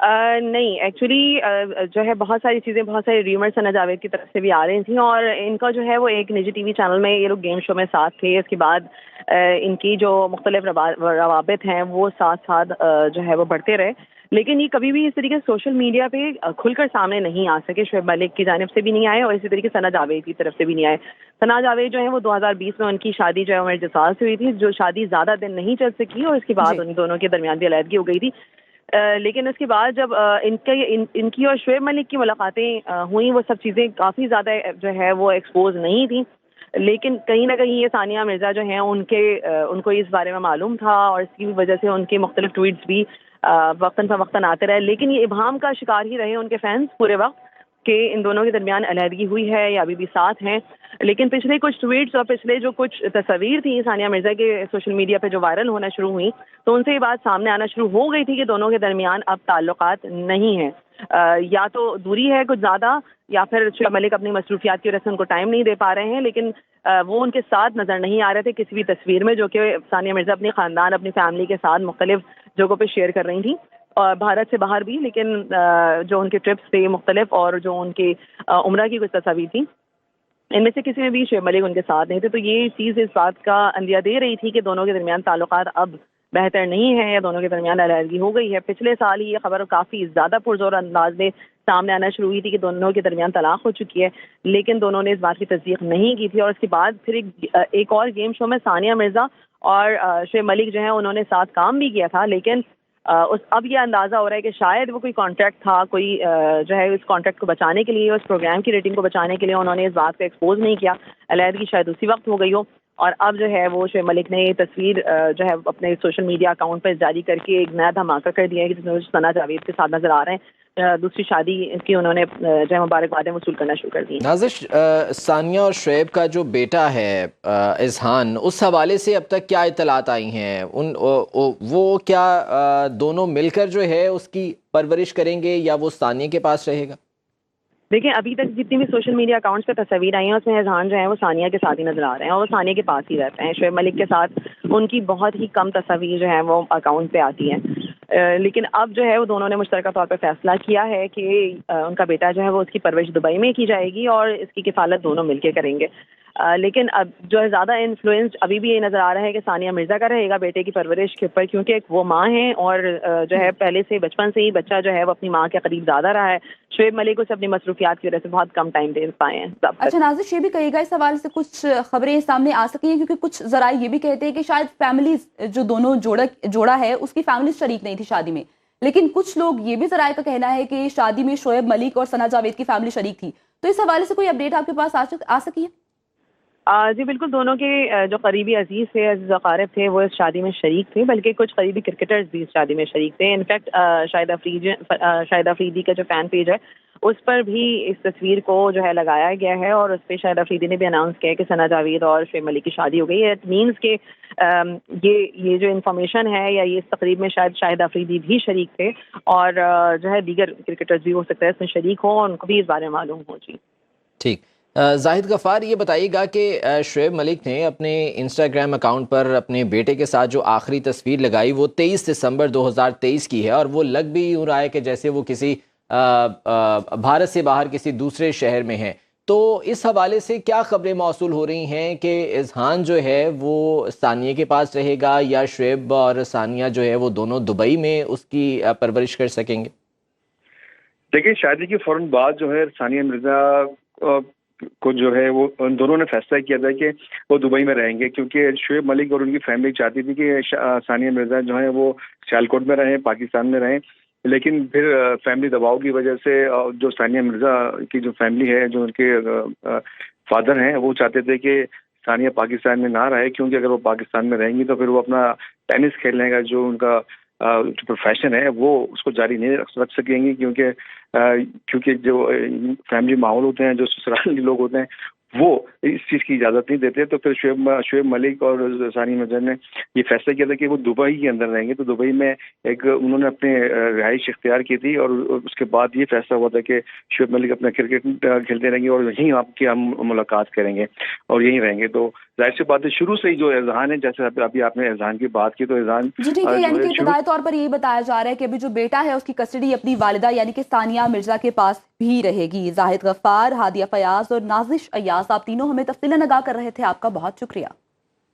نہیں ایکچولی جو ہے بہت ساری چیزیں، بہت ساری ریومرز ثنا جاوید کی طرف سے بھی آ رہی تھیں، اور ان کا جو ہے وہ ایک نجی ٹی وی چینل میں یہ لوگ گیم شو میں ساتھ تھے. اس کے بعد ان کی جو مختلف روابط ہیں وہ ساتھ ساتھ جو ہے وہ بڑھتے رہے، لیکن یہ کبھی بھی اس طریقے سے سوشل میڈیا پہ کھل کر سامنے نہیں آ سکے. شعیب ملک کی جانب سے بھی نہیں آئے اور اسی طریقے سے ثنا جاوید کی طرف سے بھی نہیں آئے. ثنا جاوید جو ہے وہ 2020 میں ان کی شادی جو ہے عمر جسال سے ہوئی تھی، جو شادی زیادہ دن نہیں چل سکی اور اس کے بعد جی ان دونوں کے درمیان بھی علیحدگی ہو گئی تھی. لیکن اس کے بعد جب ان کی اور شعیب ملک کی ملاقاتیں ہوئیں، وہ سب چیزیں کافی زیادہ جو ہے وہ ایکسپوز نہیں تھیں، لیکن کہیں نہ کہیں یہ ثانیہ مرزا جو ہیں ان کو اس بارے میں معلوم تھا، اور اس کی وجہ سے ان کے مختلف ٹویٹس بھی وقتاً فوقتاً آتے رہے. لیکن یہ ابہام کا شکار ہی رہے ان کے فینس پورے وقت کہ ان دونوں کے درمیان علیحدگی ہوئی ہے یا ابھی بھی ساتھ ہیں. لیکن پچھلے کچھ ٹویٹس اور پچھلے جو کچھ تصاویر تھیں ثانیہ مرزا کے سوشل میڈیا پہ جو وائرل ہونا شروع ہوئی، تو ان سے یہ بات سامنے آنا شروع ہو گئی تھی کہ دونوں کے درمیان اب تعلقات نہیں ہیں. یا تو دوری ہے کچھ زیادہ، یا پھر شعیب ملک اپنی مصروفیات کی وجہ سے ان کو ٹائم نہیں دے پا رہے ہیں. لیکن وہ ان کے ساتھ نظر نہیں آ رہے تھے کسی بھی تصویر میں جو کہ ثانیہ مرزا اپنے خاندان، اپنی فیملی کے ساتھ مختلف جگہوں پہ شیئر کر رہی تھیں، اور بھارت سے باہر بھی. لیکن جو ان کے ٹرپس تھے مختلف اور جو ان کے عمرہ کی کچھ تصاویر تھیں، ان میں سے کسی میں بھی شعیب ملک ان کے ساتھ نہیں تھے. تو یہ چیز اس بات کا اندیہ دے رہی تھی کہ دونوں کے درمیان تعلقات اب بہتر نہیں ہے، یا دونوں کے درمیان علیحدگی ہو گئی ہے. پچھلے سال ہی یہ خبر کافی زیادہ پرزور انداز میں سامنے آنا شروع ہوئی تھی کہ دونوں کے درمیان طلاق ہو چکی ہے، لیکن دونوں نے اس بات کی تصدیق نہیں کی تھی. اور اس کے بعد پھر ایک اور گیم شو میں ثانیہ مرزا اور شعیب ملک جو ہیں انہوں نے ساتھ کام بھی کیا تھا. لیکن اب یہ اندازہ ہو رہا ہے کہ شاید وہ کوئی کانٹریکٹ تھا، کوئی جو ہے اس کانٹریکٹ کو بچانے کے لیے، اس پروگرام کی ریٹنگ کو بچانے کے لیے انہوں نے اس بات کو ایکسپوز نہیں کیا. علیحدگی شاید اسی وقت ہو گئی ہو، اور اب جو ہے وہ شعیب ملک نے یہ تصویر جو ہے اپنے سوشل میڈیا اکاؤنٹ پر جاری کر کے ایک نیا دھماکہ کر دیا ہے کہ جس میں ثنا جاوید کے ساتھ نظر آ رہے ہیں. دوسری شادی کی انہوں نے جو ہے مبارکبادیں وصول کرنا شروع کر دی. نازش، ثانیہ اور شعیب کا جو بیٹا ہے اذہان، اس حوالے سے اب تک کیا اطلاعات آئی ہیں؟ وہ کیا دونوں مل کر جو ہے اس کی پرورش کریں گے یا وہ ثانیہ کے پاس رہے گا؟ دیکھیں ابھی تک جتنی بھی سوشل میڈیا اکاؤنٹس پہ تصاویر آئی ہیں اس میں اذہان جو ہیں وہ ثانیہ کے ساتھ ہی نظر آ رہے ہیں، اور وہ ثانیہ کے پاس ہی رہتے ہیں. شعیب ملک کے ساتھ ان کی بہت ہی کم تصاویر جو ہیں وہ اکاؤنٹ پہ آتی ہیں. لیکن اب جو ہے وہ دونوں نے مشترکہ طور پہ فیصلہ کیا ہے کہ ان کا بیٹا جو ہے وہ اس کی پرورش دبئی میں کی جائے گی اور اس کی کفالت دونوں مل کے کریں گے. لیکن اب جو ہے زیادہ انفلوئنس ابھی بھی یہ نظر آ رہا ہے کہ ثانیہ مرزا کا رہے گا بیٹے کی پرورش کے اوپر، کیونکہ وہ ماں ہیں اور جو ہے پہلے سے بچپن سے ہی بچہ جو ہے وہ اپنی ماں کے قریب زیادہ رہا ہے. شعیب ملک کو اپنی مصروفیات کی وجہ سے بہت کم ٹائم دے پائے ہیں. اچھا نازش، یہ بھی کہے گا اس حوالے سے کچھ خبریں سامنے آ سکی ہیں، کیونکہ کچھ ذرائع یہ بھی کہتے ہیں کہ شاید فیملیز جو دونوں جوڑا ہے اس کی فیملیز شریک نہیں تھی شادی میں، لیکن کچھ لوگ یہ بھی ذرائع کا کہنا ہے کہ شادی میں شعیب ملک اور ثنا جاوید کی فیملی شریک تھی. تو اس حوالے سے کوئی اپڈیٹ آپ کے پاس آ سکی ہے؟ جی بالکل، دونوں کے جو قریبی عزیز تھے، عزیز اقارب تھے، وہ اس شادی میں شریک تھے، بلکہ کچھ قریبی کرکٹرز بھی اس شادی میں شریک تھے. انفیکٹ شاہد افریدی کا جو فین پیج ہے اس پر بھی اس تصویر کو جو ہے لگایا گیا ہے، اور اس پہ شاہد افریدی نے بھی اناؤنس کیا کہ ثنا جاوید اور شعیب ملک کی شادی ہو گئی ہے. اٹ مینس کہ یہ جو انفارمیشن ہے یا یہ اس تقریب میں شاید شاہد افریدی بھی شریک تھے، اور جو ہے دیگر کرکٹرز بھی ہو سکتا ہے اس میں شریک ہوں اور ان کو بھی اس بارے میں معلوم ہو. جی ٹھیک. زاہد غفار، یہ بتائیے گا کہ شعیب ملک نے اپنے انسٹاگرام اکاؤنٹ پر اپنے بیٹے کے ساتھ جو آخری تصویر لگائی وہ 23 دسمبر 2023 کی ہے، اور وہ لگ بھی یوں رہا ہے کہ جیسے وہ کسی بھارت سے باہر کسی دوسرے شہر میں ہیں. تو اس حوالے سے کیا خبریں موصول ہو رہی ہیں کہ اذہان جو ہے وہ ثانیہ کے پاس رہے گا، یا شعیب اور ثانیہ جو ہے وہ دونوں دبئی میں اس کی پرورش کر سکیں گے؟ دیکھیں، شادی کے فوراً بعد جو ہے ثانیہ مرزا کو جو ہے وہ ان دونوں نے فیصلہ کیا تھا کہ وہ دبئی میں رہیں گے، کیونکہ شعیب ملک اور ان کی فیملی چاہتی تھی کہ ثانیہ مرزا جو ہے وہ سیالکوٹ میں رہیں، پاکستان میں رہیں. لیکن پھر فیملی دباؤ کی وجہ سے جو ثانیہ مرزا کی جو فیملی ہے، جو ان کے فادر ہیں، وہ چاہتے تھے کہ ثانیہ پاکستان میں نہ رہے، کیونکہ اگر وہ پاکستان میں رہیں گی تو پھر وہ اپنا ٹینس کھیلنے کا جو ان کا جو پروفیشن ہے وہ اس کو جاری نہیں رکھ سکیں گی، کیونکہ جو فیملی ماحول ہوتے ہیں، جو سسرالی لوگ ہوتے ہیں، وہ اس چیز کی اجازت نہیں دیتے. تو پھر شعیب ملک اور ثانیہ مرزا نے یہ فیصلہ کیا تھا کہ وہ دبئی کے اندر رہیں گے. تو دبئی میں انہوں نے اپنے رہائش اختیار کی تھی، اور اس کے بعد یہ فیصلہ ہوا تھا کہ شعیب ملک اپنا کرکٹ کھیلتے رہیں گے اور یہیں آپ کی ہم ملاقات کریں گے اور یہیں رہیں گے. تو ظاہر سی بات ہے شروع سے ہی جو اذہان ہے، جیسے ابھی آپ نے اذہان کی بات کی، تو اذہان جی ٹھیک ہے، جو یعنی کہ شروع ابتدائی طور پر یہی بتایا جا رہا ہے کہ ابھی جو بیٹا ہے اس کی کسٹڈی اپنی والدہ یعنی کہ ثانیہ مرزا کے پاس بھی رہے گی۔ زاہد غفار، ہادیہ فیاض اور نازش ایاز، آپ تینوں ہمیں تفصیلاً آگاہ کر رہے تھے، آپ کا بہت شکریہ۔